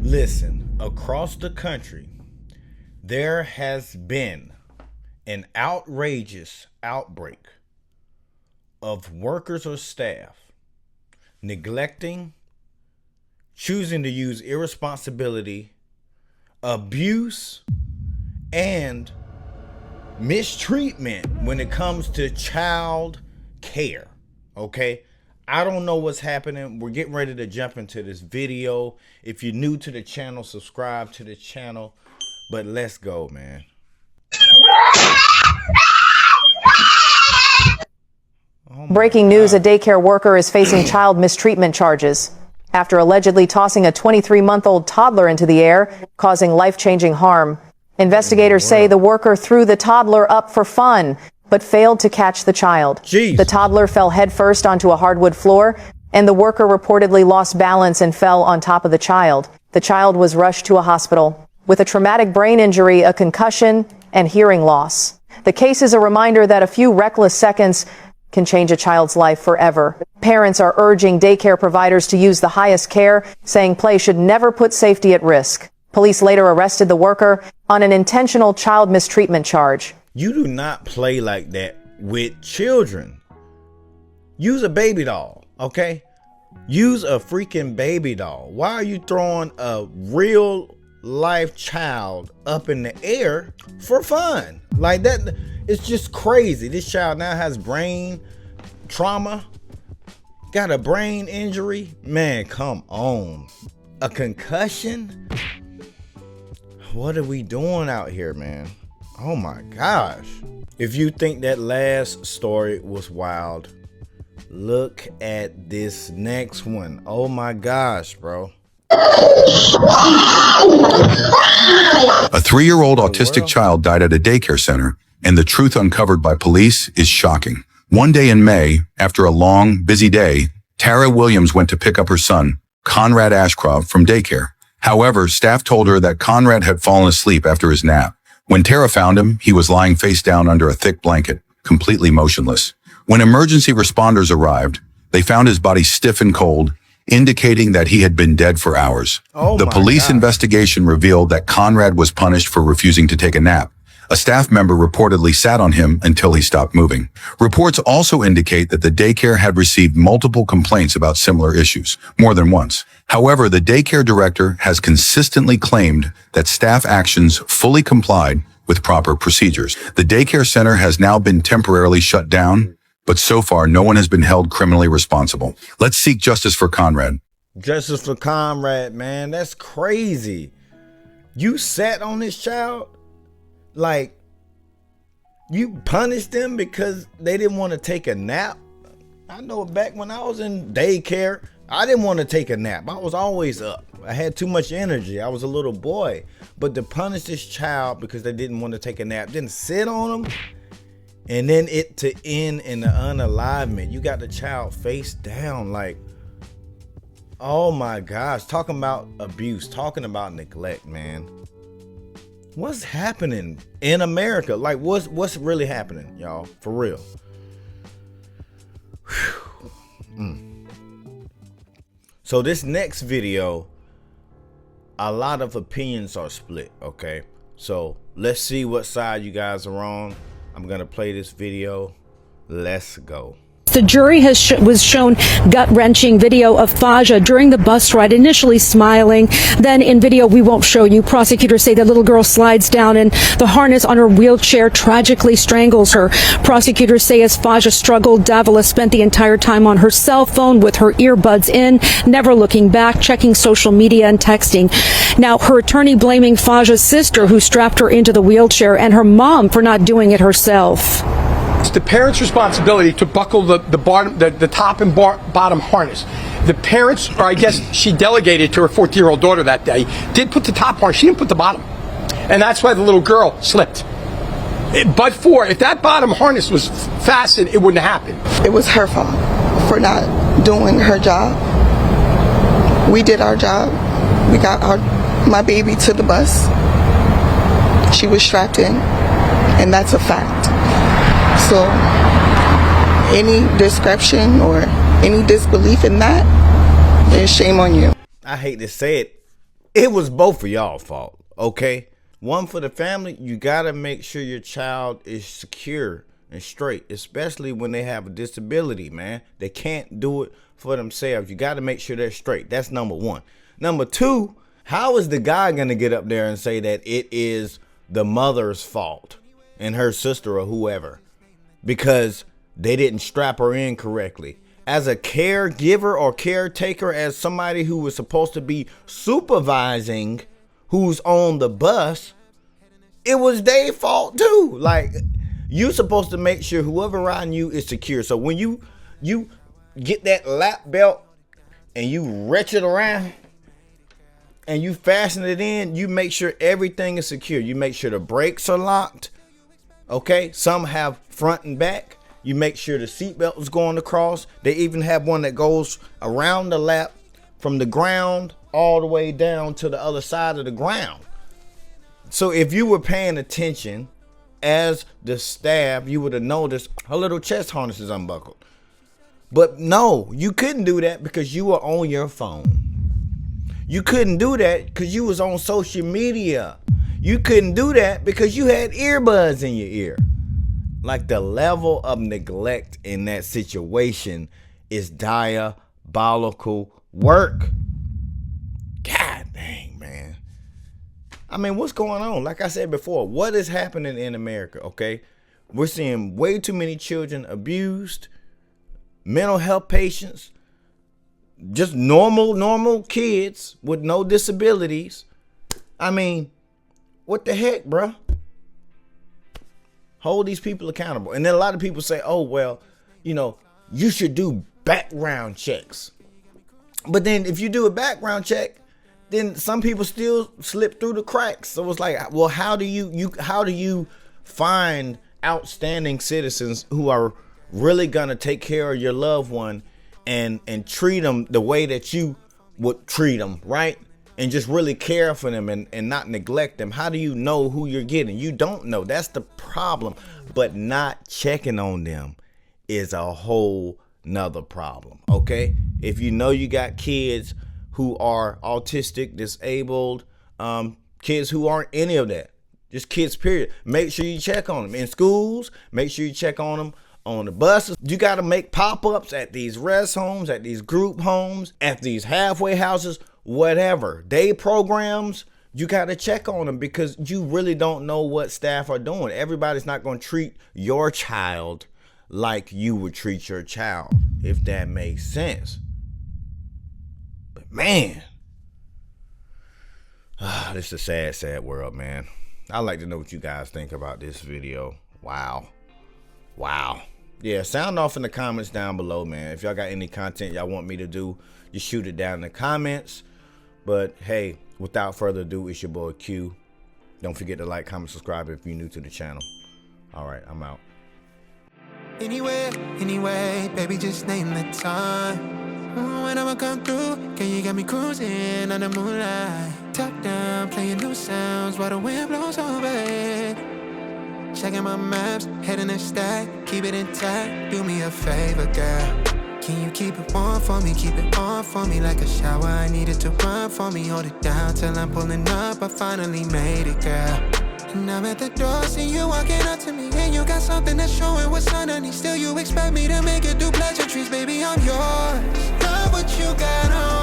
Listen, across the country, there has been an outrageous outbreak of workers or staff neglecting, choosing to use irresponsibility, abuse, and mistreatment when it comes to child care. Okay? I don't know what's happening. We're getting ready to jump into this video. If you're new to the channel, subscribe to the channel. But let's go, man. Breaking news, a daycare worker is facing child mistreatment charges after allegedly tossing a 23-month-old toddler into the air, causing life-changing harm. Investigators say the worker threw the toddler up for fun, but failed to catch the child. Jeez. The toddler fell headfirst onto a hardwood floor, and the worker reportedly lost balance and fell on top of the child. The child was rushed to a hospital with a traumatic brain injury, a concussion, and hearing loss. The case is a reminder that a few reckless seconds can change a child's life forever. Parents are urging daycare providers to use the highest care, saying play should never put safety at risk. Police later arrested the worker on an intentional child mistreatment charge. You do not play like that with children. Use a baby doll, okay? Use a freaking baby doll. Why are you throwing a real life child up in the air for fun? Like that, it's just crazy. This child now has brain trauma, got a brain injury. Man, come on. A concussion? What are we doing out here, man? Oh my gosh. If you think that last story was wild, look at this next one. Oh my gosh, bro. A 3-year-old autistic child died at a daycare center, and the truth uncovered by police is shocking. One day in May, after a long, busy day, Tara Williams went to pick up her son, Conrad Ashcroft, from daycare. However, staff told her that Conrad had fallen asleep after his nap. When Tara found him, he was lying face down under a thick blanket, completely motionless. When emergency responders arrived, they found his body stiff and cold, indicating that he had been dead for hours. The police investigation revealed that Conrad was punished for refusing to take a nap. A staff member reportedly sat on him until he stopped moving. Reports also indicate that the daycare had received multiple complaints about similar issues, more than once. However, the daycare director has consistently claimed that staff actions fully complied with proper procedures. The daycare center has now been temporarily shut down, but so far no one has been held criminally responsible. Let's seek justice for Conrad. Justice for Conrad, man. That's crazy. You sat on this child? Like, you punished them because they didn't want to take a nap? I know back when I was in daycare, I didn't want to take a nap. I was always up. I had too much energy. I was a little boy. But to punish this child because they didn't want to take a nap, didn't sit on them, and then it to end in the unalivement. You got the child face down. Like, oh my gosh. Talking about abuse. Talking about neglect, man. What's happening in America? Like, what's really happening, y'all? For real. So this next video, a lot of opinions are split, okay? So let's see what side you guys are on. I'm gonna play this video. Let's go. The jury was shown gut-wrenching video of Faja during the bus ride, initially smiling. Then in video we won't show you, prosecutors say the little girl slides down and the harness on her wheelchair tragically strangles her. Prosecutors say as Faja struggled, Davila spent the entire time on her cell phone with her earbuds in, never looking back, checking social media and texting. Now, her attorney blaming Faja's sister who strapped her into the wheelchair and her mom for not doing it herself. It's the parents' responsibility to buckle the top and bottom harness. The parents, or I guess she delegated to her 14-year-old daughter that day, did put the top harness. She didn't put the bottom. And that's why the little girl slipped. But if that bottom harness was fastened, it wouldn't have happened. It was her fault for not doing her job. We did our job. We got my baby to the bus. She was strapped in, and that's a fact. So any discretion or any disbelief in that, then shame on you. I hate to say it. It was both of y'all fault, okay? One for the family, you gotta make sure your child is secure and straight, especially when they have a disability, man. They can't do it for themselves. You gotta make sure they're straight. That's number one. Number two, how is the guy gonna get up there and say that it is the mother's fault and her sister or whoever because they didn't strap her in correctly? As a caregiver or caretaker, as somebody who was supposed to be supervising who's on the bus, it was their fault too. Like, you supposed to make sure whoever riding you is secure. So when you get that lap belt and you wrench it around and you fasten it in, you make sure everything is secure. You make sure the brakes are locked. Okay, some have front and back. You make sure the seatbelt is going across. They even have one that goes around the lap from the ground all the way down to the other side of the ground. So if you were paying attention as the staff, you would have noticed her little chest harness is unbuckled. But no, you couldn't do that because you were on your phone. You couldn't do that because you was on social media. You couldn't do that because you had earbuds in your ear. Like, the level of neglect in that situation is diabolical work. God dang, man. I mean, what's going on? Like I said before, what is happening in America, okay? We're seeing way too many children abused, mental health patients, just normal kids with no disabilities. I mean, what the heck, bruh? Hold these people accountable. And then a lot of people say, oh, well, you know, you should do background checks. But then if you do a background check, then some people still slip through the cracks. So it's like, well, how do you find outstanding citizens who are really going to take care of your loved one and treat them the way that you would treat them, right? And just really care for them and not neglect them? How do you know who you're getting? You don't know. That's the problem. But not checking on them is a whole nother problem, okay? If you know you got kids who are autistic, disabled, kids who aren't any of that, just kids, period, make sure you check on them. In schools, make sure you check on them. On the buses, you got to make pop-ups at these rest homes, at these group homes, at these halfway houses, whatever. Day programs, you got to check on them because you really don't know what staff are doing. Everybody's not going to treat your child like you would treat your child, if that makes sense. But man, this is a sad, sad world, man. I'd like to know what you guys think about this video. Wow. Yeah, sound off in the comments down below, man. If y'all got any content y'all want me to do, just shoot it down in the comments. But hey, without further ado, it's your boy Q. Don't forget to like, comment, subscribe if you're new to the channel. All right, I'm out. Anyway, baby, just name the time. When I'ma come through, can you get me cruising on the moonlight? Top down, playing new sounds while the wind blows over it. Checking my maps, heading a stack, keep it intact. Do me a favor, girl. Can you keep it warm for me? Keep it on for me like a shower. I need it to run for me. Hold it down till I'm pulling up. I finally made it, girl. And I'm at the door, see you walking up to me. And you got something that's showing what's underneath. Still you expect me to make it do pleasantries. Baby, I'm yours. Love what you got on.